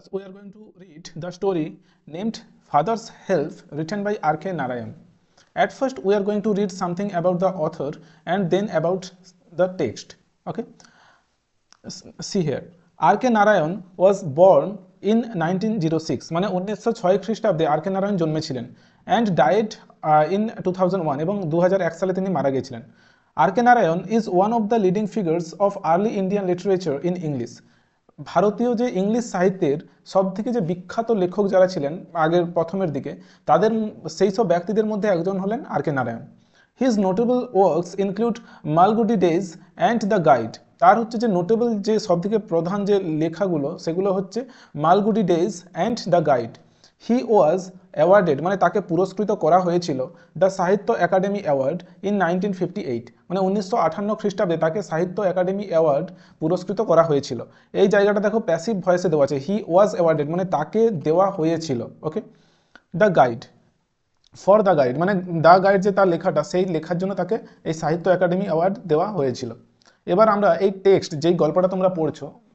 We are going to read the story named Father's Health, written by R.K. Narayan. At first, we are going to read something about the author and then about the text. Okay, see here. R.K. Narayan was born in 1906, মানে 1906 খ্রিস্টাব্দে আর K Narayan জন্মেছিলেন, and died in 2001, এবং 2001 সালে তিনি মারা গিয়েছিলেন। আর K Narayan is one of the leading figures of early Indian literature in English. ভারতীয় যে English সাহিত্যের সবথেকে যে বিখ্যাত লেখক যারা ছিলেন আগের প্রথমের দিকে, তাদের সেই সব ব্যক্তিদের মধ্যে একজন হলেন R K Narayan. His notable works include Malgudi Days and The Guide. তার হচ্ছে যে নোটেবল যে সবথেকে প্রধান যে লেখাগুলো সেগুলো হচ্ছে Malgudi Days and The Guide. He was awarded, মানে তাকে পুরস্কৃত করা হয়েছিল দ্য সাহিত্য একাডেমি অ্যাওয়ার্ড ইন 1958, মানে 1958 খ্রিস্টাব্দে তাকে সাহিত্য একাডেমি অ্যাওয়ার্ড পুরস্কৃত করা হয়েছিল। এই জায়গাটা দেখো প্যাসিভ ভয়েসে দেওয়া আছে, হি ওয়াজ অ্যাওয়ার্ডেড মানে তাকে দেওয়া হয়েছিল। Okay, The Guide, for The Guide মানে দ্য গাইড যে তার লেখাটা, সেই লেখার জন্য তাকে এই সাহিত্য একাডেমি অ্যাওয়ার্ড দেওয়া হয়েছিল। এবার আমরা এই টেক্সট যেই গল্পটা তোমরা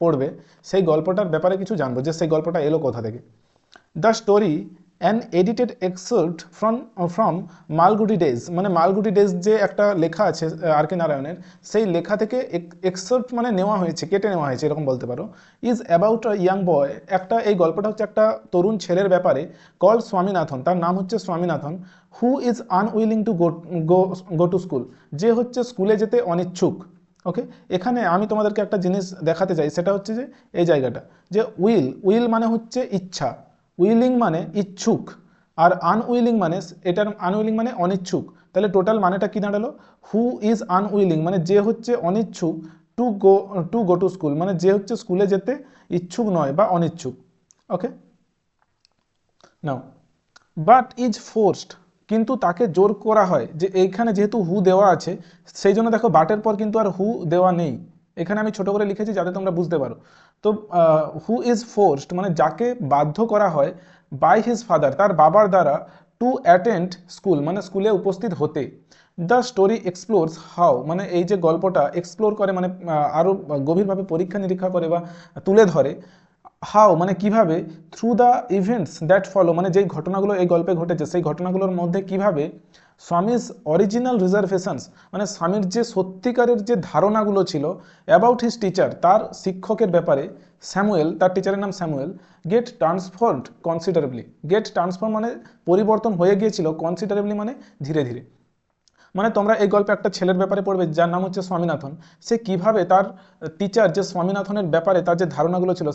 পড়বে সেই গল্পটার ব্যাপারে কিছু জানবো, যে সেই গল্পটা এলো কোথা থেকে। The story an edited excerpt from Malgudi Days, মানে মালগুডি ডেজ যে একটা লেখা আছে আর কে নারায়ণের, সেই লেখা থেকে এক্সেল্ট মানে নেওয়া হয়েছে, কেটে নেওয়া হয়েছে এরকম বলতে পারো। ইজ অ্যাবাউট আ ইয়াং বয়, এই গল্পটা হচ্ছে একটা তরুণ ছেলের ব্যাপারে, কল স্বামীনাথন, তার নাম হচ্ছে Swaminathan, who is unwilling to go to school, যে হচ্ছে স্কুলে যেতে অনিচ্ছুক। ওকে, এখানে আমি তোমাদেরকে একটা জিনিস দেখাতে চাই, সেটা হচ্ছে যে এই জায়গাটা, যে উইল মানে হচ্ছে ইচ্ছা, উইলিং মানে ইচ্ছুক, আর আনউইলিং মানে এটার আনউইলিং মানে অনিচ্ছুক। তাহলে টোটাল মানেটা কি দাঁড়ালো, হু ইজ আনউইলিং মানে যে হচ্ছে অনিচ্ছুক, টু গো টু স্কুল মানে যে হচ্ছে স্কুলে যেতে ইচ্ছুক নয় বা অনিচ্ছুক। ওকে, নাও বাট ইজ ফোর্সড, কিন্তু তাকে জোর করা হয়, যে এইখানে যেহেতু হু দেওয়া আছে সেই জন্য দেখো বাটের পর কিন্তু আর হু দেওয়া নেই, এখানে আমি ছোট করে লিখেছি যাতে তোমরা বুঝতে পারো। তো হু ইজ ফোর্সড মানে যাকে বাধ্য করা হয়, বাই হিজ ফাদার তার বাবার দ্বারা, টু অ্যাটেন্ড স্কুল মানে স্কুলে উপস্থিত হতে। দ্য স্টোরি এক্সপ্লোরস হাউ, মানে এই যে গল্পটা এক্সপ্লোর করে মানে আরও গভীরভাবে পরীক্ষা নিরীক্ষা করে বা তুলে ধরে, হাউ মানে কিভাবে, through the events that follow মানে যেই ঘটনাগুলো এই গল্পে ঘটেছে সেই ঘটনাগুলোর মধ্যে কিভাবে স্বামীজ অরিজিনাল রিজার্ভেশনস মানে স্বামীর যে সত্যিকারের যে ধারণাগুলো ছিল অ্যাবাউট হিজ টিচার তার শিক্ষকের ব্যাপারে, স্যামুয়েল তার টিচারের নাম Samuel, get transformed considerably, get transform মানে পরিবর্তন হয়ে গিয়েছিল, কনসিডারেবলি মানে ধীরে ধীরে। মানে তোমরা এই গল্পে একটা ছেলের ব্যাপারে পড়বে যার নাম হচ্ছে স্বামীনাথন, সে কিভাবে তার টিচার যে স্বামীনাথনের ব্যাপারে তার যে ধারণাগুলো ছিল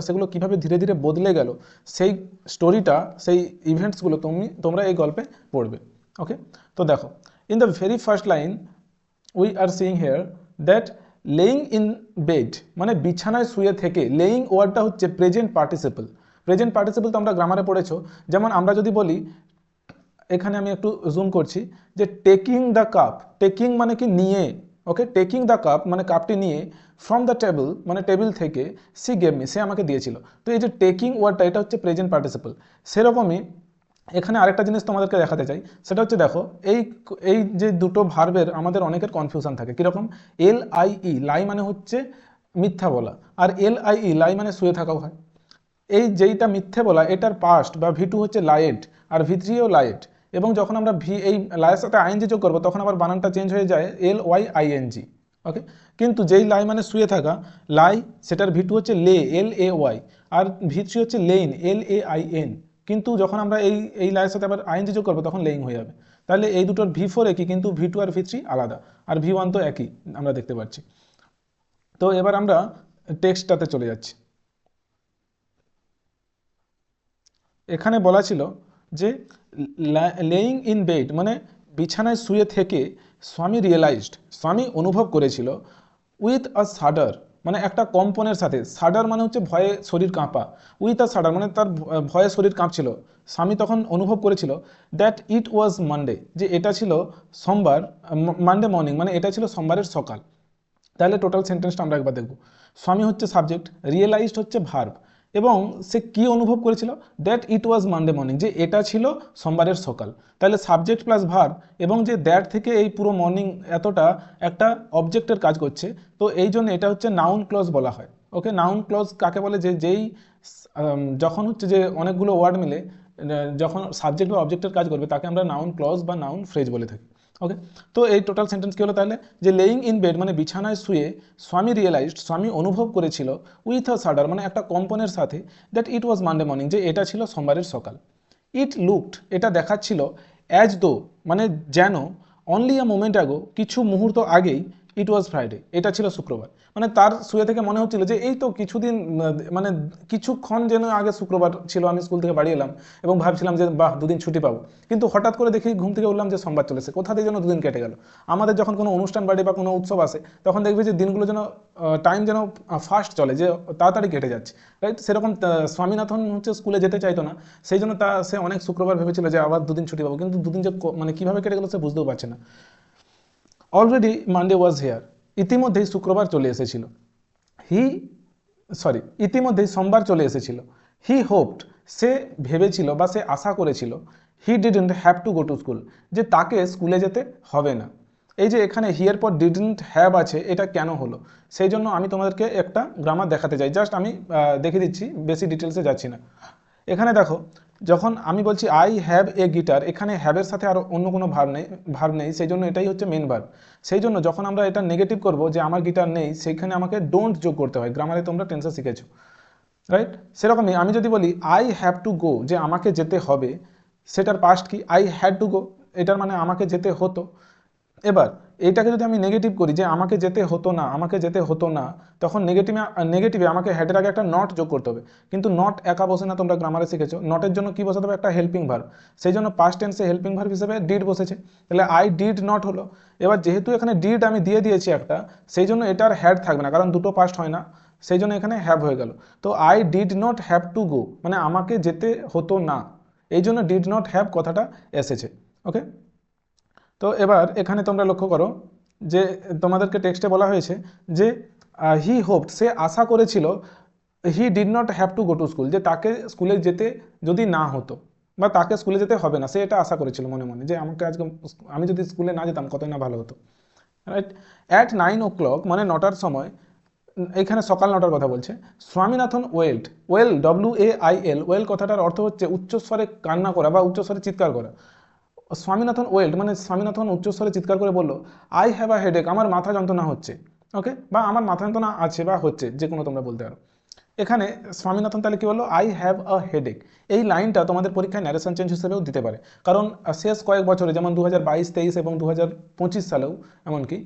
সেগুলো কিভাবে ধীরে ধীরে বদলে গেল, সেই স্টোরিটা সেই ইভেন্টসগুলো তোমরা এই গল্পে পড়বে। ওকে, তো দেখো in the very first line we are seeing here that laying in bed মানে বিছানায় শুয়ে থেকে, লেইং ওয়ার্ডটা হচ্ছে প্রেজেন্ট পার্টিসিপল। প্রেজেন্ট পার্টিসিপল তো আমরা গ্রামারে পড়েছো, যেমন আমরা যদি বলি, এখানে আমি একটু জুম করছি, যে টেকিং দ্য কাপ, টেকিং মানে কি নিয়ে, ওকে, টেকিং দ্য কাপ মানে কাপটি নিয়ে, ফ্রম দ্য টেবিল মানে টেবিল থেকে, সি গেভ মি সে আমাকে দিয়েছিল। তো এই যে টেকিং ওয়ার্ডটা এটা হচ্ছে প্রেজেন্ট পার্টিসিপল। সেরকমই এখানে আরেকটা জিনিস তোমাদেরকে দেখাতে চাই, সেটা হচ্ছে দেখো এই যে দুটো ভার্বের আমাদের অনেকের কনফিউশন থাকে কীরকম, লাই মানে হচ্ছে মিথ্যা বলা, আর লাই মানে শুয়ে থাকাও হয়। এই যেইটা মিথ্যে বলা এটার পাস্ট বা ভি2 হচ্ছে লায়েড, আর ভি3ও লায়েড, এবং যখন আমরা এই লাইয়ের সাথে আইএনজি যোগ করবো তখন আবার বানানটা চেঞ্জ হয়ে যায় LYING। ওকে, কিন্তু যেই লাই মানে শুয়ে থাকা, লাই সেটার ভি2 হচ্ছে লে LAY, আর ভি3 হচ্ছে লেইন LAIN, কিন্তু যখন আমরা এই লাইয়ের সাথে আবার আইএনজি যোগ করবো তখন লেইং হয়ে যাবে। তাহলে এই দুটোর ভি4 একই, কিন্তু ভি2 আর ভি3 আলাদা, আর ভি1 তো একই আমরা দেখতে পাচ্ছি। তো এবার আমরা টেক্সটটাতে চলে যাচ্ছি। এখানে বলা ছিল যে লেইং ইন বেড মানে বিছানায় শুয়ে থেকে, স্বামী অনুভব করেছিল, উইথ আ শাডার মানে একটা কম্পনের সাথে, শাডার মানে হচ্ছে ভয়ে শরীর কাঁপা, উইথ আ শাডার মানে তার ভয়ে শরীর কাঁপছিল, স্বামী তখন অনুভব করেছিল, দ্যাট ইট ওয়াজ মানডে যে এটা ছিল সোমবার, মানডে মর্নিং মানে এটা ছিল সোমবারের সকাল। তাহলে টোটাল সেন্টেন্সটা আমরা একবার দেখব। স্বামী হচ্ছে সাবজেক্ট, রিয়েলাইজড হচ্ছে ভার্ব, এবং সে কি অনুভব করেছিল, that it was Monday morning যে এটা ছিল সোমবারের সকাল। তাহলে সাবজেক্ট প্লাস ভার্ব, এবং যে দ্যাট থেকে এই পুরো মর্নিং এতটা একটা অবজেক্টের কাজ করছে, তো এই জন্য এটা হচ্ছে নাউন ক্লজ বলা হয়। ওকে, নাউন ক্লজ কাকে বলে, যে যেই যখন হচ্ছে যে অনেকগুলো ওয়ার্ড মিলে যখন সাবজেক্ট বা অবজেক্টের কাজ করবে তাকে আমরা নাউন ক্লজ বা নাউন ফ্রেজ বলে থাকি। ওকে, তো এই টোটাল সেন্টেন্স কী হলো তাহলে, যে লেইং ইন বেড মানে বিছানায় শুয়ে স্বামী রিয়েলাইজড, স্বামী অনুভব করেছিল, উইথ আ শাডার মানে একটা কম্পনের সাথে, that it was Monday morning যে এটা ছিল সোমবারের সকাল। ইট লুকড এটা দেখাচ্ছিল, অ্যাজ দো মানে যেন, অনলি আ মোমেন্ট আগো কিছু মুহূর্ত আগেই, ইট ওয়াজ ফ্রাইডে এটা ছিল শুক্রবার। মানে তার শুয়ে থেকে মনে হচ্ছিল যে এই তো কিছুদিন মানে কিছুক্ষণ যেন আগে শুক্রবার ছিল, আমি স্কুল থেকে বাড়ি এলাম এবং ভাবছিলাম যে বাহ দুদিন ছুটি পাবো, কিন্তু হঠাৎ করে দেখি ঘুম থেকে উঠলাম যে সোমবার চলেছে, কোথা থেকে যেন দুদিন কেটে গেল। আমাদের যখন কোনো অনুষ্ঠান বাড়ি বা কোনো উৎসব আসে তখন দেখবে যে দিনগুলো যেন টাইম যেন ফাস্ট চলে, যে তাড়াতাড়ি কেটে যাচ্ছে, রাইট? সেরকম স্বামীনাথন হচ্ছে স্কুলে যেতে চাইতো না, সেই জন্য সে অনেক শুক্রবার ভেবেছিল যে আবার দুদিন ছুটি পাবো, কিন্তু দুদিন যে মানে কীভাবে কেটে গেলো সে বুঝতেও পারছে না। অলরেডি মানডে ওয়াজ হেয়ার ইতিমধ্যেই শুক্রবার চলে এসেছিল। ইতিমধ্যেই সোমবার চলে এসেছিল। হি হোপড সে ভেবেছিল বা সে আশা করেছিল, he didn't have to go to school যে তাকে স্কুলে যেতে হবে না। এই যে এখানে হিয়ের পর ডিডন্ট হ্যাভ আছে, এটা কেন হলো সেই জন্য আমি তোমাদেরকে একটা গ্রামার দেখাতে চাই, জাস্ট আমি দেখিয়ে দিচ্ছি, বেশি ডিটেলসে যাচ্ছি না। এখানে দেখো, যখন আমি বলছি আই হ্যাভ এ গিটার, এখানে হ্যাভের সাথে আর অন্য কোনো ভার্ব নেই, সেই জন্য এটাই হচ্ছে মেন ভার্ব। সেই জন্য যখন আমরা এটা নেগেটিভ করব যে আমার গিটার নেই, সেইখানে আমাকে ডোন্ট যোগ করতে হয়, গ্রামারে তোমরা টেন্সে শিখেছো, রাইট? সেরকমই আমি যদি বলি আই হ্যাভ টু গো যে আমাকে যেতে হবে, সেটার পাস্ট কি, আই হ্যাড টু গো, এটার মানে আমাকে যেতে হতো। এবার এইটাকে যদি আমি নেগেটিভ করি যে আমাকে যেতে হতো না, আমাকে যেতে হতো না, তখন নেগেটিভে আমাকে হেডের আগে একটা নট যোগ করতে হবে, কিন্তু নট একা বসে না, তোমরা গ্রামারে শিখেছো নটের জন্য কি বসাতে হবে, একটা হেল্পিং ভার্ব, সেই জন্য পাস্ট টেন্সে হেল্পিং ভার্ব হিসেবে ডিড বসেছে, তাহলে আই ডিড নট হলো। এবার যেহেতু এখানে ডিড আমি দিয়ে দিয়েছি একটা, সেই জন্য এটার হ্যাড থাকবে না, কারণ দুটো পাস্ট হয় না, সেই জন্য এখানে হ্যাভ হয়ে গেল। তো I did not have to go মানে আমাকে যেতে হতো না, এই জন্য ডিড নট হ্যাভ কথাটা এসেছে। ওকে, তো এবার এখানে তোমরা লক্ষ্য করো যে তোমাদেরকে টেক্সটে বলা হয়েছে যে হি হোপড সে আশা করেছিল, he did not have to go to school যে তাকে স্কুলে যেতে যদি না হতো বা তাকে স্কুলে যেতে হবে না, সে এটা আশা করেছিল মনে মনে যে আমাকে আজকে আমি যদি স্কুলে না যেতাম কতই না ভালো হতো, রাইট? অ্যাট 9 o'clock মানে 9টার সময়, এখানে সকাল 9টার কথা বলছে, স্বামীনাথন ওয়েল্ড, WAIL ওয়েল কথাটার অর্থ হচ্ছে উচ্চস্বরে কান্না করা বা উচ্চস্বরে চিৎকার করা। স্বামীনাথন ওয়েল্ড মানে স্বামীনাথন উচ্চস্বরে চিৎকার করে বলল, আই হ্যাভ আ হেডেক আমার মাথা যন্ত্রণা হচ্ছে। ওকে, বা আমার মাথা যন্ত্রণা আছে বা হচ্ছে, যে কোনো তোমরা বলতে পারো। এখানে স্বামীনাথন তাহলে কি বললো, আই হ্যাভ আ হেডেক। এই লাইনটা তোমাদের পরীক্ষায় ন্যারেশন চেঞ্জ হিসেবেও দিতে পারে, কারণ শেষ কয়েক বছরে যেমন 2022-23 এবং 2025 সালেও এমনকি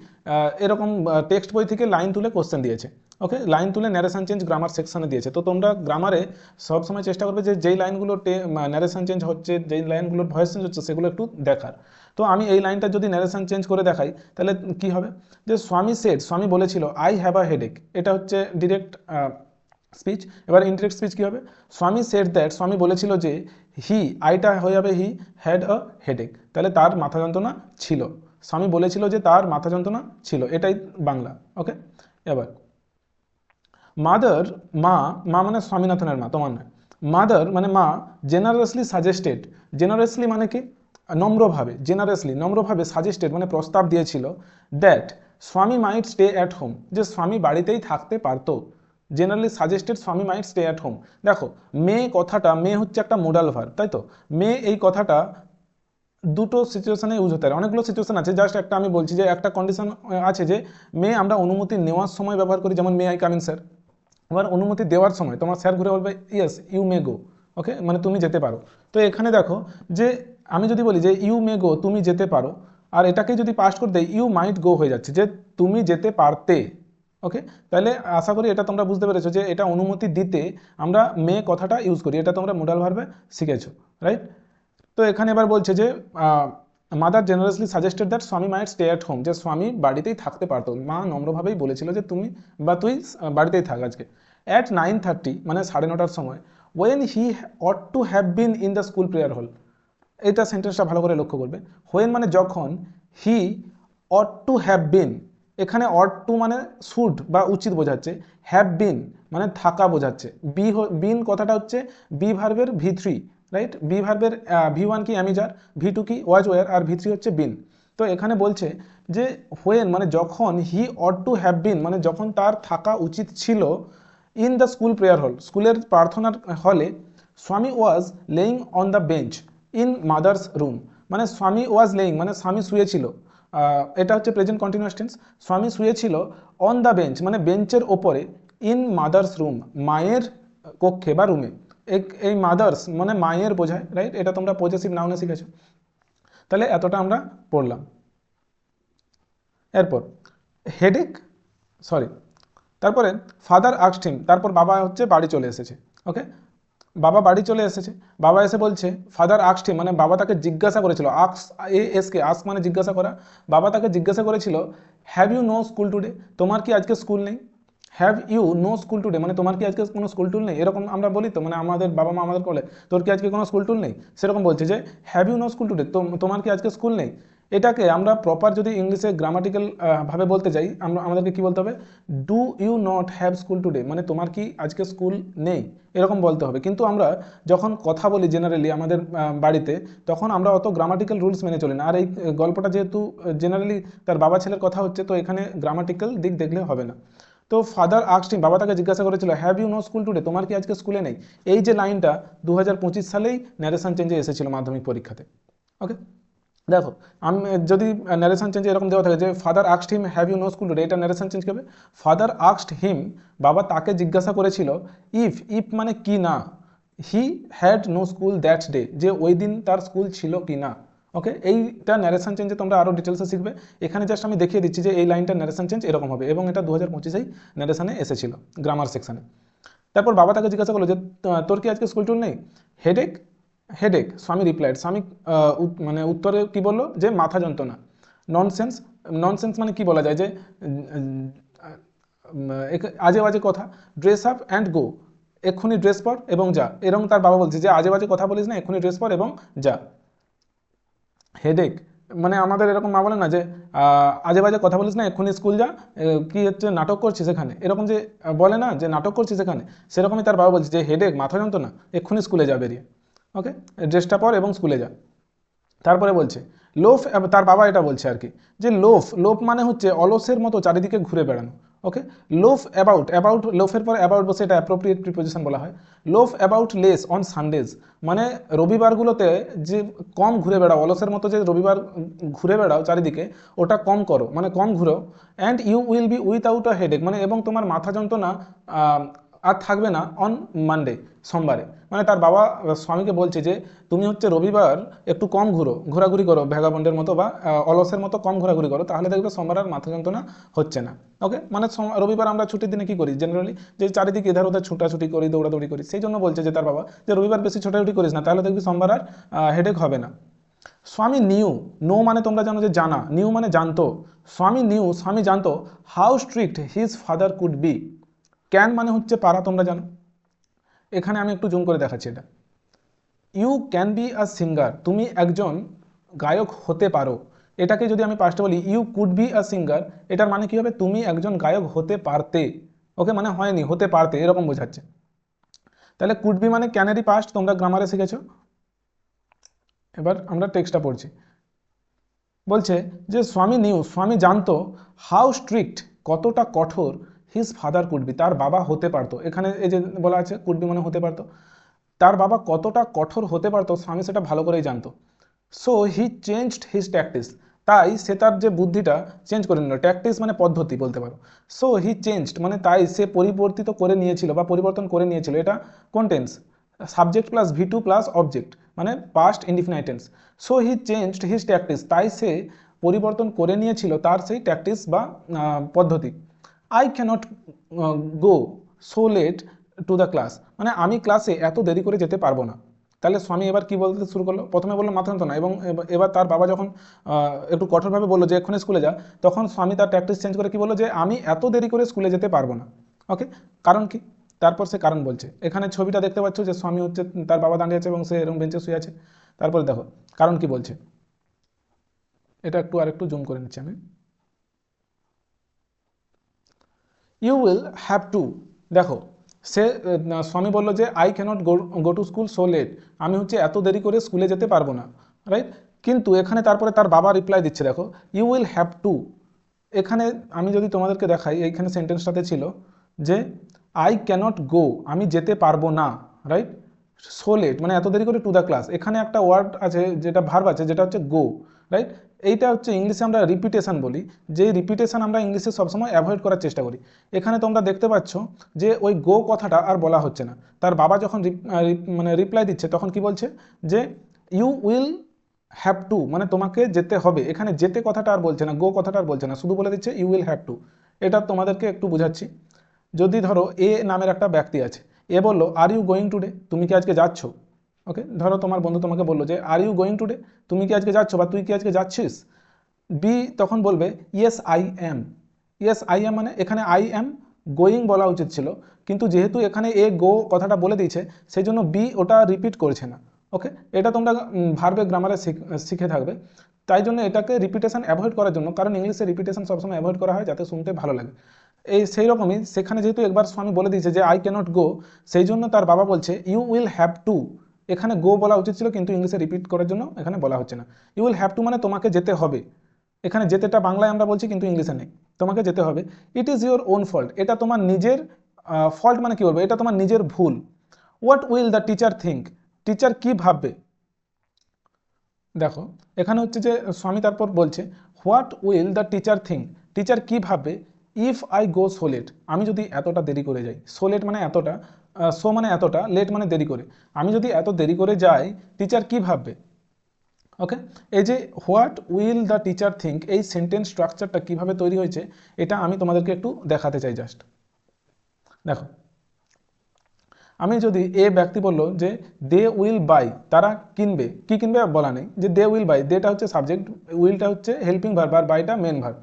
এরকম টেক্সট বই থেকে লাইন তুলে কোশ্চেন দিয়েছে। ওকে, লাইন তুলে ন্যারেশন চেঞ্জ গ্রামার সেকশনে দিয়েছে, তো তোমরা গ্রামারে সবসময় চেষ্টা করবে যে যেই লাইনগুলো ন্যারেশন চেঞ্জ হচ্ছে, যেই লাইনগুলোর ভয়েস চেঞ্জ হচ্ছে সেগুলো একটু দেখার। তো আমি এই লাইনটা যদি ন্যারেশন চেঞ্জ করে দেখাই তাহলে কি হবে, যে স্বামী বলেছিল আই হ্যাভ আ হেডেক, এটা হচ্ছে ডিরেক্ট স্পিচ। এবার ইনডিরেক্ট স্পিচ কী হবে, স্বামী সেড দ্যাট স্বামী বলেছিল যে, হি আইটা হয়ে যাবে হি হ্যাড আ হেডেক, তাহলে তার মাথা যন্ত্রণা ছিল, স্বামী বলেছিল যে তার মাথা যন্ত্রণা ছিল, এটাই বাংলা। ওকে, এবার মাদার মা মানে স্বামীনাথনের মা, তোমার নয়। মাদার মানে মা জেনারেসলি মানে কি নম্রভাবে, নম্রভাবে সাজেস্টেড মানে প্রস্তাব দিয়েছিল, দ্যাট স্বামী মাইট স্টে অ্যাট হোম যে স্বামী বাড়িতেই থাকতে পারতো। জেনারেলি সাজেস্টেড স্বামী মাইট স্টে অ্যাট হোম। দেখো মে কথাটা, মে হচ্ছে একটা মোডাল ভার্ব, তাই তো মে এই কথাটা দুটো সিচুয়েশনে ইউজ হতে পারে, অনেকগুলো সিচুয়েশন আছে, জাস্ট একটা আমি বলছি যে একটা কন্ডিশন আছে যে মে আমরা অনুমতি নেওয়ার সময় ব্যবহার করি, যেমন may I come in sir. এবার অনুমতি দেওয়ার সময় তোমার স্যার ঘুরে বলবে ইয়েস ইউ মে গো, ওকে মানে তুমি যেতে পারো। তো এখানে দেখো যে আমি যদি বলি যে ইউ মে গো তুমি যেতে পারো, আর এটাকে যদি পাস্ট করে দেয় ইউ মাইট গো হয়ে যাচ্ছে, যে তুমি যেতে পারতে। ওকে, তাহলে আশা করি এটা তোমরা বুঝতে পেরেছো যে এটা অনুমতি দিতে আমরা মে কথাটা ইউজ করি, এটা তোমরা মোডাল ভার্বে শিখেছো, রাইট? তো এখানে এবার বলছে যে মাদার জেনারেসলি সাজেস্টেড দ্যাট স্বামী মাইট স্টে অ্যাট হোম যে স্বামী বাড়িতেই থাকতে পারতো, মা নম্রভাবেই বলেছিল যে তুমি তুই বাড়িতেই থাক আজকে। অ্যাট 9:30 মানে 9:30টার সময়, when he ought to have been in the school prayer hall, এটা সেন্টেন্সটা ভালো করে লক্ষ্য করবে। হোয়েন মানে যখন, হি অট টু হ্যাভ বিন, এখানে অট টু মানে শুড বা উচিত বোঝাচ্ছে, হ্যাভ বিন মানে থাকা বোঝাচ্ছে, বিন কথাটা হচ্ছে বি ভার্বের V3, রাইট? বি ভার্বের V1 কি অ্যামিজার, V2 কি ওয়াজ ওয়ার, আর V3 হচ্ছে বিন। তো এখানে বলছে যে হোয়েন মানে যখন, হি অট টু হ্যাভ বিন মানে যখন তার থাকা উচিত ছিল, ইন দ্য স্কুল প্রেয়ার হল, স্কুলের প্রার্থনার হলে Swami was lying on the bench in mother's room, মানে স্বামী ওয়াজ লেইং মানে স্বামী শুয়েছিল, এটা হচ্ছে প্রেজেন্ট কন্টিনিউয়াস টেন্স। স্বামী শুয়েছিল অন দ্য বেঞ্চ মানে বেঞ্চের ওপরে, ইন মাদার্স রুম মায়ের কক্ষে বা রুমে। এই মাদার্স মানে মায়ের বোঝায়, রাইট? এটা তোমরা পজেসিভ নাউনে শিখেছো। তাহলে এতটা আমরা পড়লাম। এরপর হেডেক, সরি, তারপরে ফাদার আস্কড হিম, তারপর বাবা হচ্ছে বাড়ি চলে এসেছে। ওকে, বাবা বাড়ি চলে এসেছে, বাবা এসে বলছে ফাদার আস্কড হিম মানে বাবা তাকে জিজ্ঞাসা করেছিল, আস্ক মানে জিজ্ঞাসা করা, বাবা তাকে জিজ্ঞাসা করেছিল have you no school today, তোমার কি আজকে স্কুল নেই? Have you no school today মানে তোমার কি আজকে কোনো স্কুল টুল নেই, এরকম আমরা বলি তো, মানে আমাদের বাবা মা আমাদের বলে তোর কি আজকে কোনো স্কুল টুল নেই, সেরকম বলছে যে have you no school today, তোমার কি আজকে স্কুল নেই। এটাকে আমরা প্রপার যদি ইংলিশে গ্রামাটিক্যাল ভাবে বলতে যাই, আমাদেরকে কি বলতে হবে, do you not have school today, মানে তোমার কি আজকে স্কুল নেই, এরকম বলতে হবে। কিন্তু আমরা যখন কথা বলি জেনারেলি আমাদের বাড়িতে, তখন আমরা অত গ্রামাটিক্যাল রুলস মেনে চলি না। আর এই গল্পটা যেহেতু জেনারেলি তার বাবা ছেলের কথা হচ্ছে, তো এখানে গ্রামাটিক্যাল দিক দেখলে হবে না। তো ফাদার আস্কড হিম, বাবা তাকে জিজ্ঞাসা করেছিল have you no school today, তোমার কি আজকে স্কুলে নেই। এই যে লাইনটা 2025 সালেই ন্যারেশন চেঞ্জে এসেছিল মাধ্যমিক পরীক্ষাতে। ওকে, দেখো আমি যদি ন্যারেশন চেঞ্জে এরকম দেওয়া থাকে যে father asked him have you no school today, এটা ন্যারেশন চেঞ্জ করবে ফাদার আস্কড হিম, বাবা তাকে জিজ্ঞাসা করেছিল ইফ মানে কি না, he had no school that day, যে ওই দিন তার স্কুল ছিল কি না। ওকে, এইটা ন্যারেশন চেঞ্জে তোমরা আরও ডিটেলসে শিখবে। এখানে জাস্ট আমি দেখিয়ে দিচ্ছি যে এই লাইনটা ন্যারেশন চেঞ্জ এরকম হবে, এবং এটা 2025-এই ন্যারেশনে এসেছিল গ্রামার সেকশনে। তারপর বাবা তাকে জিজ্ঞাসা করলো যে তোর কি আজকে স্কুল টুল নেই, হেডেক, হেডেক, স্বামী রিপ্লাইড, স্বামী মানে উত্তরে কি বললো যে মাথা যন্ত্রণা। ননসেন্স, ননসেন্স মানে কি বলা যায় যে আজে বাজে কথা। ড্রেস আপ অ্যান্ড গো, এক্ষুনি ড্রেস পর এবং যা, এরকম তার বাবা বলছে যে আজে বাজে কথা বলিস না, এক্ষুনি ড্রেস পর এবং যা। হেডেক মানে আমাদের এরকম মা বলে না যে আজে বাজে কথা বলিস না, এক্ষুনি স্কুল যা, কি হচ্ছে নাটক করছিস এখানে, এরকম যে বলে না যে নাটক করছিস এখানে, সেরকমই তার বাবা বলছে যে হেডেক মাথা যন্ত্রণা, এক্ষুনি স্কুলে যা বেরিয়ে। ওকে, ড্রেসটা পর এবং স্কুলে যা। তারপরে বলছে লোফ, তার বাবা এটা বলছে আর কি যে লোফ মানে হচ্ছে অলসের মতো চারিদিকে ঘুরে বেড়ানো। ওকে, লোফ অ্যাবাউট লোফের পর অ্যাবাউট বসে, এটা অ্যাপ্রোপ্রিয়েট প্রিপোজিশন বলা হয়। Loaf about less on Sundays মানে রবিবারগুলোতে যে কম ঘুরে বেড়াও, অলসের মতো যে রবিবার ঘুরে বেড়াও চারিদিকে, ওটা কম করো মানে কম ঘুরো। And you will be without a headache মানে এবং তোমার মাথা যন্ত্রণা আর থাকবে না অন মানডে, সোমবারে। মানে তার বাবা স্বামীকে বলছে যে তুমি হচ্ছে রবিবার একটু কম ঘোরাঘুরি করো ভ্যাগাবন্ডের মতো বা অলসের মতো কম ঘোরাঘুরি করো, তাহলে দেখবে সোমবার আর মাথা যন্ত্রণা হচ্ছে না। ওকে, মানে রবিবার আমরা ছুটির দিনে কি করি জেনারেলি, যে চারিদিকে এধার ওধার ছুটাছুটি করি, দৌড়াদৌড়ি করি, সেই জন্য বলছে যে তার বাবা যে রবিবার বেশি ছোটাছুটি করিস না, তাহলে দেখবি সোমবার আর হেডেক হবে না। স্বামী নিউ, নো মানে তোমরা জানো যে জানা, নিউ মানে জানতো। স্বামী জানতো how strict his father could be. Can মানে হচ্ছে পারা, তোমরা জানো। এখানে আমি একটু জুম করে দেখাচ্ছি এটা। You can be a singer, তুমি একজন গায়ক হতে পারো। এটাকে যদি আমি পাস্টে বলি you could be a singer, এটার মানে কি হবে, তুমি একজন গায়ক হতে পারতে। ওকে, মানে হয়নি, হতে পারতে, এরকম বোঝাচ্ছে। তাহলে কুড বি মানে ক্যানেরই পাস্ট, তোমরা গ্রামারে শিখেছো। এবার আমরা টেক্সটটা পড়ছি। বলছে যে স্বামী জানতো হাউ স্ট্রিক্ট কতটা কঠোর হিজ ফাদার কুড বি, তার বাবা হতে পারতো। এখানে এই যে বলা আছে কুড বি মানে হতে পারতো, তার বাবা কতটা কঠোর হতে পারতো স্বামী সেটা ভালো করেই জানতো। So he changed his tactics, তাই সে তার যে বুদ্ধিটা চেঞ্জ করে নিল। ট্যাকটিস মানে পদ্ধতি বলতে পারো। সো হি চেঞ্জড মানে তাই সে পরিবর্তন করে নিয়েছিল। এটা কোন tense, subject plus V2 plus object মানে past indefinite tense. So he changed his tactics, তাই সে পরিবর্তন করে নিয়েছিল তার সেই ট্যাকটিস বা পদ্ধতি। I can't go so late to the class, মানে আমি ক্লাসে এত দেরি করে যেতে পারবো না। তাহলে স্বামী এবার কি বলতে শুরু করলো, প্রথমে বললো মাথা যন্ত্রণা, এবং এবার তার বাবা যখন একটু কঠোরভাবে বললো যে এক্ষুনি স্কুলে যা, তখন স্বামী তার ট্যাকটিস চেঞ্জ করে কি বললো যে আমি এত দেরি করে স্কুলে যেতে পারবো না। ওকে, কারণ কি, তারপর সে কারণ বলছে। এখানে ছবিটা দেখতে পাচ্ছ যে স্বামী হচ্ছে তার বাবা দাঁড়িয়ে আছে এবং সে এরকম বেঞ্চে শুয়ে আছে। তারপরে দেখো কারণ কি বলছে, এটা আরেকটু জুম করে নিচ্ছি আমি। ইউ উইল হ্যাভ টু, দেখো সে স্বামী বললো যে I can't go to school so late, আমি হচ্ছে এত দেরি করে স্কুলে যেতে পারবো না, রাইট। কিন্তু এখানে তারপরে তার বাবা রিপ্লাই দিচ্ছে, দেখো ইউ উইল হ্যাভ টু। এখানে আমি যদি তোমাদেরকে দেখাই, এইখানে সেন্টেন্সটাতে ছিল যে আই ক্যানট গো, আমি যেতে পারবো না, রাইট। সো লেট মানে এত দেরি করে টু দ্য ক্লাস, এখানে একটা ওয়ার্ড আছে যেটা ভার্ব আছে যেটা হচ্ছে গো, রাইট। এইটা হচ্ছে ইংলিশে আমরা রিপিটেশন বলি, যে রিপিটেশন আমরা ইংলিশে সবসময় অ্যাভয়েড করার চেষ্টা করি। এখানে তোমরা দেখতে পাচ্ছ যে ওই গো কথাটা আর বলা হচ্ছে না। তার বাবা যখন মানে রিপ্লাই দিচ্ছে তখন কি বলছে যে ইউ উইল হ্যাভ টু, মানে তোমাকে যেতে হবে। এখানে যেতে কথাটা আর বলছে না, গো কথাটা আর বলছে না, শুধু বলে দিচ্ছে ইউ উইল হ্যাভ টু। এটা তোমাদেরকে একটু বুঝাচ্ছি। যদি ধরো এ নামের একটা ব্যক্তি আছে, এ বললো আর ইউ গোয়িং টুডে, তুমি কি আজকে যাচ্ছ? ওকে, ধরো তোমার বন্ধু তোমাকে বললো যে আর ইউ গোয়িং টুডে, তুমি কি আজকে যাচ্ছ বা তুই কি আজকে যাচ্ছিস? বি তখন বলবে yes I am. Yes I am মানে এখানে আই এম গোয়িং বলা উচিত ছিল, কিন্তু যেহেতু এখানে এ গো কথাটা বলে দিয়েছে সেই জন্য বি ওটা রিপিট করছে না। ওকে, এটা তোমরা ভার্বে গ্রামারে শিখে থাকবে। তাই জন্য এটাকে রিপিটেশন অ্যাভয়েড করার জন্য, কারণ ইংলিশে রিপিটেশন সবসময় অ্যাভয়েড করা হয় যাতে শুনতে ভালো লাগে। এই সেই রকমই সেখানে যেহেতু একবার স্বামী বলে দিয়েছে যে আই ক্যানট গো, সেই জন্য তার বাবা বলছে ইউ উইল হ্যাভ টু। এখানে গো বলা উচিত ছিল কিন্তু ইংলিশে রিপিট করার জন্য এখানে বলা হচ্ছে না। ইউ উইল হ্যাভ টু মানে তোমাকে যেতে হবে। এখানে যেতেটা বাংলায় আমরা বলছি কিন্তু ইংলিশে নেই, তোমাকে যেতে হবে। It is your own fault, এটা তোমার নিজের ফল্ট মানে কি বলবো, এটা তোমার নিজের ভুল। What will the teacher think, teacher কি ভাববে। দেখো এখানে হচ্ছে যে স্বামী তারপর বলছে what will the teacher think, teacher কি ভাববে if I go so late, আমি যদি এতটা দেরি করে যাই। সো লেট মানে এতটা, সো মানে এতটা, লেট মানে দেরি করে। আমি যদি এত দেরি করে যাই টিচার কি ভাববে। ওকে, এই যে what will the teacher think, এই সেন্টেন্স স্ট্রাকচারটা কিভাবে তৈরি হয়েছে এটা আমি তোমাদেরকে একটু দেখাতে চাই। জাস্ট দেখো, আমি যদি এ ব্যক্তি বললো যে দে উইল বাই, তারা কিনবে, কি কিনবে বলা নেই, যে দে উইল বাই, দেটা হচ্ছে সাবজেক্ট, উইলটা হচ্ছে হেল্পিং ভার্ব আর বাইটা মেন ভার্ব।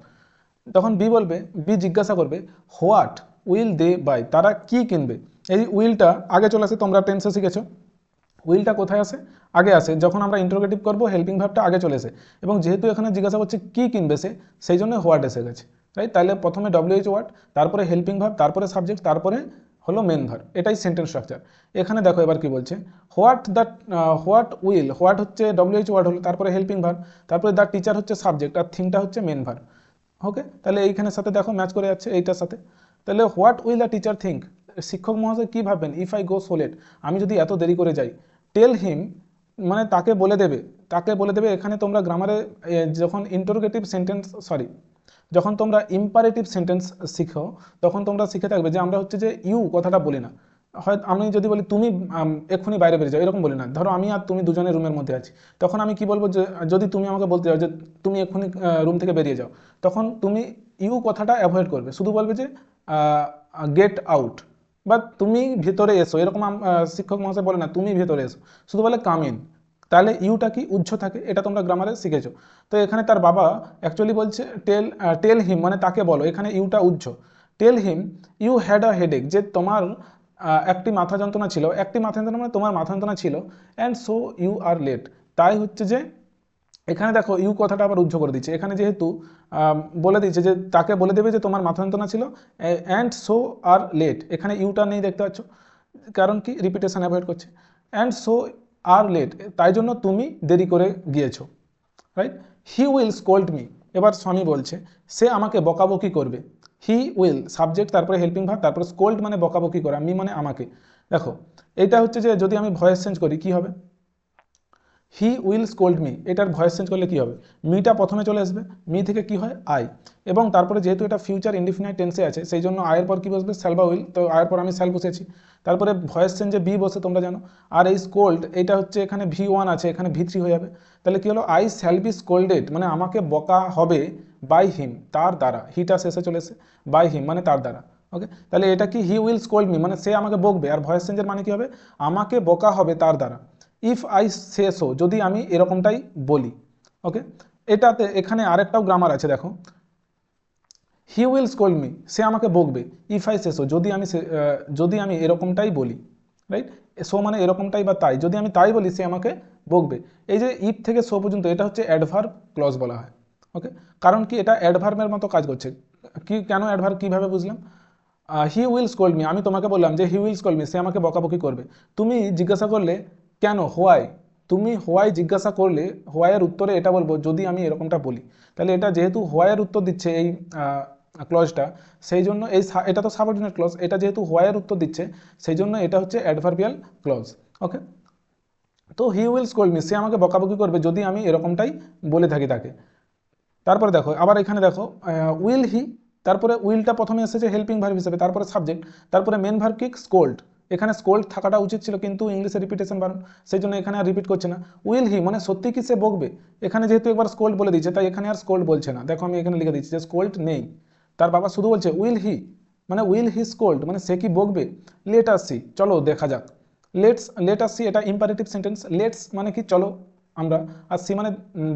তখন বি বলবে, বি জিজ্ঞাসা করবে হোয়াট উইল দে বাই, তারা কি কিনবে। এই উইলটা আগে চলে আসে, তোমরা টেন্সে শিখেছো উইলটা কোথায় আসে, আগে আসে। যখন আমরা ইন্টারোগেটিভ করবো হেল্পিং ভার্বটা আগে চলে আসে, এবং যেহেতু এখানে জিজ্ঞাসা করছে কি কিনবে সে, সেই জন্য হোয়াট এসে গেছে, রাইট। তাহলে প্রথমে ডব্লিউএইচ ওয়ার্ড, তারপরে হেল্পিং ভার্ব, তারপরে সাবজেক্ট, তারপরে হলো মেন ভার্ব, এটাই সেন্টেন্স স্ট্রাকচার। এখানে দেখো এবার কি বলছে, হোয়াট উইল, হোয়াট হচ্ছে ডব্লিউএইচ ওয়ার্ড হলো, তারপরে হেল্পিং ভার্ব, তারপরে দ্য টিচার হচ্ছে সাবজেক্ট, আর থিংটা হচ্ছে মেন ভার্ব। ওকে, তাহলে এইখানের সাথে দেখো ম্যাচ করে যাচ্ছে এইটার সাথে। তাহলে what will the teacher think, শিক্ষক মহাশয় কী ভাববেন if I go so late, আমি যদি এত দেরি করে যাই। টেল হিম মানে তাকে বলে দেবে, তাকে বলে দেবে। এখানে তোমরা গ্রামারে যখন ইন্টারোগেটিভ সেন্টেন্স যখন তোমরা ইম্পারেটিভ সেন্টেন্স শিখো তখন তোমরা শিখে থাকবে যে আমরা হচ্ছে যে ইউ কথাটা বলি না। হয় আমি যদি বলি তুমি এক্ষুনি বাইরে বেরিয়ে যাও, এরকম বলি না। ধরো আমি আর তুমি দুজনে রুমের মধ্যে আছি, তখন আমি কি বলবো, যে যদি তুমি আমাকে বলতে যাও যে তুমি এক্ষুনি রুম থেকে বেরিয়ে যাও, তখন তুমি ইউ কথাটা অ্যাভয়েড করবে, শুধু বলবে যে গেট আউট বা তুমি ভিতরে এসো। এরকম শিক্ষক মহাশয় বলে না তুমি ভিতরে এসো, শুধু বলে কাম ইন। তাহলে ইউটা কি উজ্জ্ব থাকে, এটা তোমরা গ্রামারে শিখেছো। তো এখানে তার বাবা অ্যাকচুয়ালি বলছে টেল হিম মানে তাকে বলো, এখানে ইউটা উজ্জ্ব। Tell him you had a headache, যে তোমার একটি মাথা যন্ত্রণা ছিল, একটি মাথা যন্ত্রণা মানে তোমার মাথা যন্ত্রণা ছিল, and so you are late. তাই হচ্ছে যে এখানে দেখো ইউ কথাটা আবার উজ্জ্ব করে দিচ্ছে। এখানে যেহেতু বলে দিচ্ছে যে তাকে বলে দেবে যে তোমার মাথা যন্ত্রণা ছিল, অ্যান্ড সো আর লেট, এখানে ইউটা নেই দেখতে পাচ্ছ, কারণ কি রিপিটেশন অ্যাভয়েড করছে। অ্যান্ড সো আর লেট, তাই জন্য তুমি দেরি করে গিয়েছো, right. He will scold me, এবার স্বামী বলছে সে আমাকে বকাবকি করবে। হি উইল সাবজেক্ট, তারপরে হেল্পিং ভার্ব, তারপরে স্কোল্ড মানে বকাবকি করা, মি মানে আমাকে। দেখো এইটা হচ্ছে যে যদি আমি ভয়েস চেঞ্জ করি কি হবে, হি উইল স্কোল্ড মি, এটার ভয়েস চেঞ্জ করলে কি হবে, মিটা প্রথমে চলে আসবে, মি থেকে কি হয় আই, এবং তারপরে যেহেতু এটা ফিউচার ইনডিফিনাইট টেন্সে আছে সেই জন্য আয়ের পর কি বসবে শ্যাল বা উইল, তো আয়ের পর আমি শ্যাল বসেছি। তারপরে ভয়েস চেঞ্জে বি বসে তোমরা জানো। আর এই স্কোল্ড এটা হচ্ছে এখানে ভি1 আছে, এখানে ভি3 হয়ে যাবে। তাহলে কি হলো, আই শ্যাল বি স্কোল্ডেড মানে আমাকে বকা হবে, বাই হিম তার দ্বারা, হিটা শেষে চলে এসে, বাই হিম মানে তার দ্বারা। ওকে, তাহলে এটা কি হি উইল স্কোল্ড মি মানে সে আমাকে বকবে, আর ভয়েস চেঞ্জের মানে কি হবে, আমাকে বকা হবে তার দ্বারা। ইফ আই সে সো, যদি আমি এরকমটাই বলি। ওকে, এটাতে এখানে আরেকটাও গ্রামার আছে দেখো, হি উইল স্কোল্ড মি সে আমাকে বকবে, ইফ আই সে সো যদি আমি এরকমটাই বলি, রাইট। সো মানে এরকমটাই বা তাই, যদি আমি তাই বলি সে আমাকে বকবে। এই যে ইফ থেকে সো পর্যন্ত এটা হচ্ছে অ্যাডভার্ব ক্লজ বলা হয়। ওকে, কারণ কি এটা অ্যাডভার্বের মতো কাজ করছে। কি কেন অ্যাডভার্ব কিভাবে বুঝলাম, হি উইল স্কোল্ড মি, আমি তোমাকে বললাম যে হি উইল স্কোল্ড মি সে আমাকে বকাবকি করবে। তুমি জিজ্ঞাসা করলে কেন, হোয়াই, তুমি হোয়াই জিজ্ঞাসা করলে হোয়াইয়ের উত্তরে এটা বলবো যদি আমি এরকমটা বলি। তাহলে এটা যেহেতু হোয়াইয়ের উত্তর দিচ্ছে এই ক্লজটা, সেই জন্য এটা তো সাবঅর্ডিনেট ক্লজ, এটা যেহেতু হোয়াইয়ের উত্তর দিচ্ছে সেই জন্য এটা হচ্ছে অ্যাডভার্বিয়াল ক্লজ। ওকে, তো হি উইল স্কোল্ড মি, সে আমাকে বকাবকি করবে যদি আমি এরকমটাই বলে থাকি তাকে। তারপরে দেখো আবার এখানে দেখো উইল হি, তারপরে উইলটা প্রথমে এসেছে হেল্পিং ভার্ব হিসেবে, তারপরে সাবজেক্ট, তারপরে মেন ভার্ব কি স্কোল্ড। এখানে স্কোল্ড থাকাটা উচিত ছিল কিন্তু ইংলিশে রিপিটেশন বারণ, সেই জন্য এখানে আর রিপিট করছে না। উইল হি মানে সত্যি কি সে বকবে, এখানে যেহেতু একবার স্কোল্ড বলে দিচ্ছে তাই এখানে আর স্কোল্ড বলছে না। দেখো আমি এখানে লিখে দিচ্ছি যে স্কোল্ড নেই, তার বাবা শুধু বলছে উইল হি, মানে উইল হি স্কোল্ড মানে সে কি বকবে। লেট আস সি, চলো দেখা যাক। লেট আস সি এটা ইম্পারেটিভ সেন্টেন্স, লেটস মানে কি চলো আমরা, আর সি মানে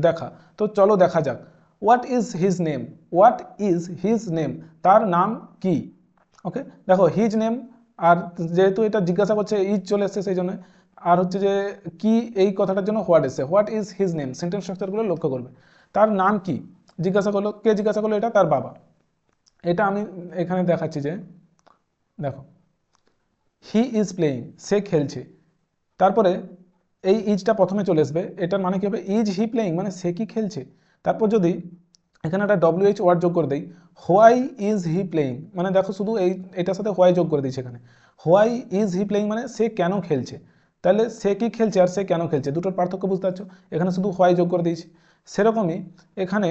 দেখা, তো চলো দেখা যাক। What is his name, what is his name, তার নাম কি। ওকে, দেখো হিজ নেম, আর যেহেতু এটা জিজ্ঞাসা করছে ইজ চলে এসছে সেই জন্য, আর হচ্ছে যে কি এই কথাটার জন্য হোয়াট এসছে, what is his name, sentence স্ট্রাকচারগুলো লক্ষ্য করবে। তার নাম কি জিজ্ঞাসা করলো, কে জিজ্ঞাসা করলো, এটা তার বাবা। এটা আমি এখানে দেখাচ্ছি যে দেখো হি ইজ প্লেয়িং, সে খেলছে, তারপরে এই ইজটা প্রথমে চলে আসবে, এটার মানে কি হবে ইজ হি প্লেয়িং মানে সে কি খেলছে। তারপর যদি এখানে একটা WH ওয়ার্ড যোগ করে দেই, হোয়াই ইজ হি প্লেয়িং, মানে দেখো শুধু এটার সাথে হোয়াই যোগ করে দিয়েছে এখানে, হোয়াই ইজ হি প্লেয়িং মানে সে কেন খেলছে। তাহলে সে কি খেলছে আর সে কেন খেলছে দুটোর পার্থক্য বুঝতে পারছো, এখানে শুধু হোয়াই যোগ করে দিয়েছি। সেরকমই এখানে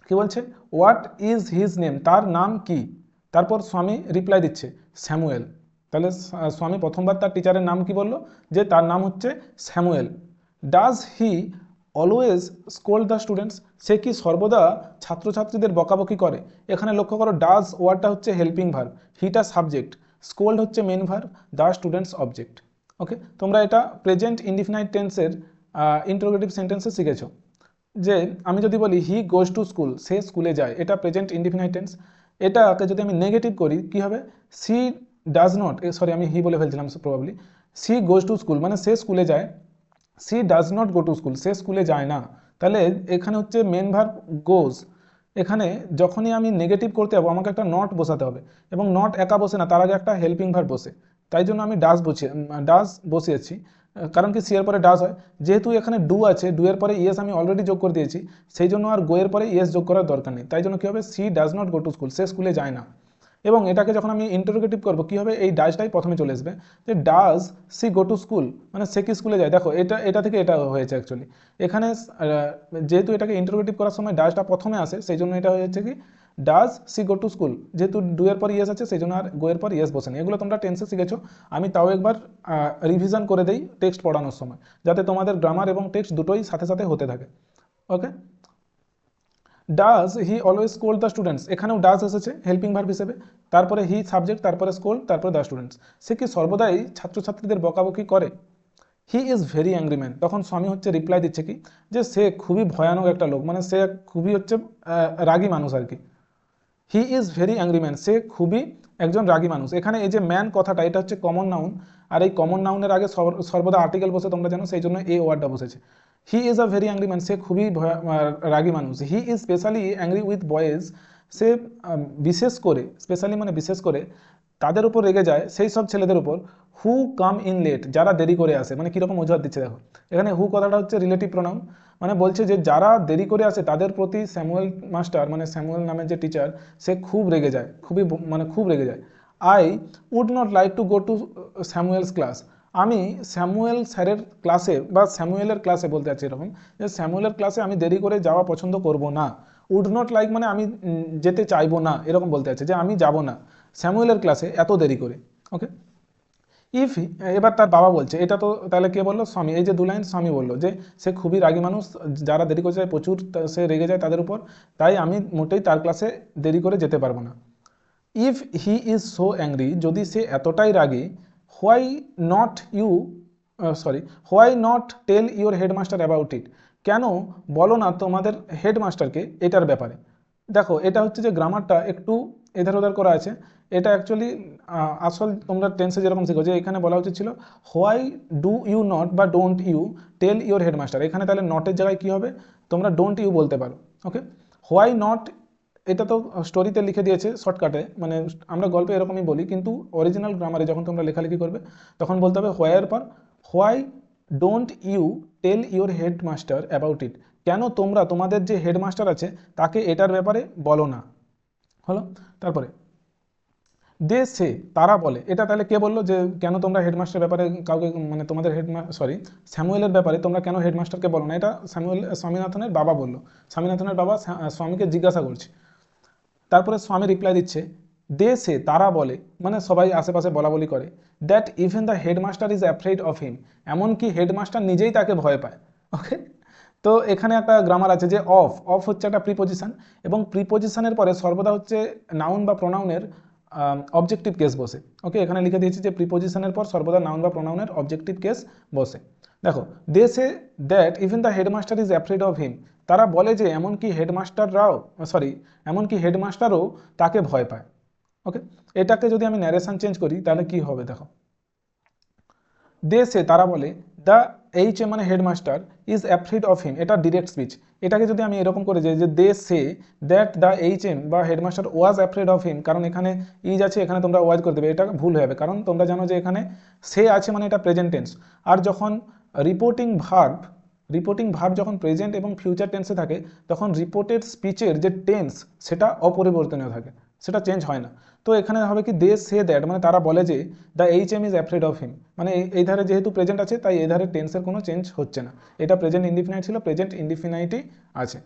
কি বলছে, হোয়াট ইজ হিজ নেম, তার নাম কি। তারপর স্বামী রিপ্লাই দিচ্ছে স্যামুয়েল, তাহলে স্বামী প্রথমবার তার টিচারের নাম কি বললো, যে তার নাম হচ্ছে Samuel. Does he always scold the students, সে কি সর্বদা ছাত্রছাত্রীদের বকাবকি করে। এখানে লক্ষ্য করো ডাজ ওয়ার্ডটা হচ্ছে হেল্পিং ভার্ব, হিটা সাবজেক্ট, স্কোল্ড হচ্ছে main verb, the students object. Okay, তোমরা এটা প্রেজেন্ট ইনডিফিনাইট টেন্সের ইন্টারোগেটিভ সেন্টেন্সে শিখেছো, যে আমি যদি বলি হি গোজ টু স্কুল, সে স্কুলে যায়, এটা প্রেজেন্ট ইনডিফিনাইট টেন্স। এটাকে যদি আমি নেগেটিভ করি কি হবে, সি ডাজ নট, সরি আমি হি বলে ফেলছিলাম probably, she goes to school মানে সে স্কুলে যায়, she does not go to school, সে স্কুলে যায় না। তাহলে এখানে হচ্ছে মেন ভার্ব গোজ, এখানে যখনই আমি নেগেটিভ করতে যাবো আমাকে একটা নট বসাতে হবে, এবং নট একা বসে না, তার আগে একটা হেল্পিং ভার্ব বসে, তাই জন্য আমি ডাজ বসিয়েছি, কারণ কি সি এর পরে ডাজ হয়, যেহেতু এখানে ডু আছে, ডু এর পরে ইয়েস আমি অলরেডি যোগ করে দিয়েছি, সেই জন্য আর গো এর পরে ইয়েস যোগ করার দরকার নেই, তাই জন্য কী হবে she does not go to school, সে স্কুলে যায় না। এবং এটাকে যখন আমি ইন্টারোগেটিভ করবো কী হবে, এই ডাজটাই প্রথমে চলে আসবে, যে does she go to school মানে সে কি স্কুলে যায়। দেখো এটা এটা থেকে এটা হয়েছে অ্যাকচুয়ালি, এখানে যেহেতু এটাকে ইন্টারোগেটিভ করার সময় ডাজটা প্রথমে আসে সেই জন্য এটা হয়েছে কি does she go to school, যেহেতু ডু এর পর ইয়েস আছে সেই জন্য আর গো এর পর ইয়েস বসেনি। এগুলো তোমরা টেন্সে শিখেছো, আমি তাও একবার রিভিশন করে দেই টেক্সট পড়ানোর সময়, যাতে তোমাদের গ্রামার এবং টেক্সট দুটোই সাথে সাথে হতে থাকে। Okay, does he always scold the students, এখানেও ডাজ এসেছে হেল্পিং ভার্ব হিসেবে, তারপরে হি সাবজেক্ট, তারপরে স্কোল্ড, তারপরে দ্য স্টুডেন্টস, সে কি সর্বদাই ছাত্রছাত্রীদের বকাবকি করে। He is very angry man, তখন স্বামী হচ্ছে রিপ্লাই দিচ্ছে কি, যে সে খুবই ভয়ানক একটা লোক, মানে সে খুবই হচ্ছে রাগী মানুষ আর কি। He is very angry man, সে খুবই একজন রাগী মানুষ। এখানে এই যে ম্যান কথাটা এটা হচ্ছে কমন নাউন, আর এই কমন নাউনের আগে সর্বদা আর্টিকেল বসে তোমরা জানো, সেই জন্য এই ওয়ার্ডটা বসেছে। He is a very angry man, সে খুবই রাগী মানুষ। He is specially angry with boys, সে বিশেষ করে, স্পেশালি মানে বিশেষ করে তাদের উপর রেগে যায়, সেই সব ছেলেদের উপর হু কাম ইন লেট, যারা দেরি করে আসে। মানে কীরকম অজুহাত দিচ্ছে দেখো, এখানে হু কথাটা হচ্ছে রিলেটিভ প্রোনাউন, মানে বলছে যে যারা দেরি করে আসে তাদের প্রতি স্যামুয়েল মাস্টার মানে স্যামুয়েল নামের যে টিচার সে খুব রেগে যায়, মানে খুব রেগে যায়। I would not like to go to Samuel's class, আমি স্যামুয়েল স্যারের ক্লাসে বা স্যামুয়েলের ক্লাসে বলতে চাচ্ছি এরকম, যে স্যামুয়েলের ক্লাসে আমি দেরি করে যাওয়া পছন্দ করব না। উড নট লাইক মানে আমি যেতে চাইবো না, এরকম বলতে চাচ্ছে যে আমি যাব না স্যামুয়েলের ক্লাসে এত দেরি করে। ওকে, ইফ, এবার তার বাবা বলছে, এটা তো তাহলে কে বললো, স্বামী, এই যে দু লাইন স্বামী বললো যে সে খুবই রাগী মানুষ, যারা দেরি করে যায় প্রচুর সে রেগে যায় তাদের উপর, তাই আমি মোটেই তার ক্লাসে দেরি করে যেতে পারবো না। If he is so angry, যদি সে এতটাই রাগী, why not you why not tell your headmaster about it, কেন বলো না তোমাদের হেডমাস্টারকে এটার ব্যাপারে। দেখো এটা হচ্ছে যে গ্রামারটা একটু এধার ওধার করা আছে, এটা অ্যাকচুয়ালি আসল তোমরা টেন্সে যেরকম শিখো, যে এখানে বলা উচিত ছিল হোয়াই ডু ইউ নট বা don't you tell your headmaster, এখানে তাহলে নটের জায়গায় কী হবে, তোমরা ডোন্ট ইউ বলতে পারো। ওকে, হোয়াই নট এটা তো স্টোরিতে লিখে দিয়েছে শর্টকাটে, মানে আমরা গল্পে এরকমই বলি, কিন্তু অরিজিনাল গ্রামারে যখন তোমরা লেখালেখি করবে তখন বলতে হবে হোয়াইয়ের পর why don't you tell your headmaster about it, কেন তোমরা তোমাদের যে হেডমাস্টার আছে তাকে এটার ব্যাপারে বলো না। হলো। তারপরে দে সে, তারা বলে, এটা তাহলে কে বললো যে কেন তোমরা হেডমাস্টার ব্যাপারে কাউকে মানে তোমাদের স্যামুয়েলের ব্যাপারে তোমরা কেন হেডমাস্টারকে বলো না, এটা স্বামীনাথনের বাবা বললো। স্বামীনাথনের বাবা স্বামীকে জিজ্ঞাসা করছে। তারপরে স্বামী রিপ্লাই দিচ্ছে, দে সে, তারা বলে, মানে সবাই আশেপাশে বলা বলি করে, that even the headmaster is afraid of হিম, এমনকি হেডমাস্টার নিজেই তাকে ভয় পায়। ওকে, তো এখানে একটা গ্রামার আছে যে অফ, অফ হচ্ছে একটা প্রিপোজিশন, এবং প্রিপোজিশনের পরে সর্বদা হচ্ছে নাউন বা প্রোনাউনের অবজেক্টিভ কেস বসে। ওকে, এখানে লিখে দিয়েছি যে প্রিপোজিশনের পর সর্বদা নাউন বা প্রোনাউনের অবজেক্টিভ কেস বসে। দেখো, they say that even the headmaster is afraid of him, তারা বলে যে এমনকি হেডমাস্টারও তাকে ভয় পায়। ওকে, এটাকে যদি আমি ন্যারেশন চেঞ্জ করি তাহলে কি হবে দেখো, দে সে, তারা বলে, দ্য এইচ এম মানে হেডমাস্টার ইজ অ্যাফ্রিড অফ হিম, এটা ডিরেক্ট স্পিচ। এটাকে যদি আমি এরকম করে যাই যে they say that the H M বা headmaster was afraid of him, কারণ এখানে ইজ আছে, এখানে তোমরা ওয়াজ করে দেবে, এটা ভুল হয়ে যাবে, কারণ তোমরা জানো যে এখানে সে আছে মানে এটা প্রেজেন্ট টেন্স। আর যখন রিপোর্টিং ভার্ব যখন প্রেজেন্ট এবং ফিউচার টেন্সে থাকে, তখন রিপোর্টেড স্পিচের যে টেন্স সেটা অপরিবর্তনীয় থাকে, সেটা চেঞ্জ হয় না। তো এখানে হবে কি, দে সে দ্যাট মানে তারা বলে যে the H M is afraid of him, মানে এই ধারে যেহেতু প্রেজেন্ট আছে তাই এই ধারে টেন্সের কোনো চেঞ্জ হচ্ছে না। এটা প্রেজেন্ট ইনডিফিনাইট ছিল, প্রেজেন্ট ইনডিফিনাইটই আছে।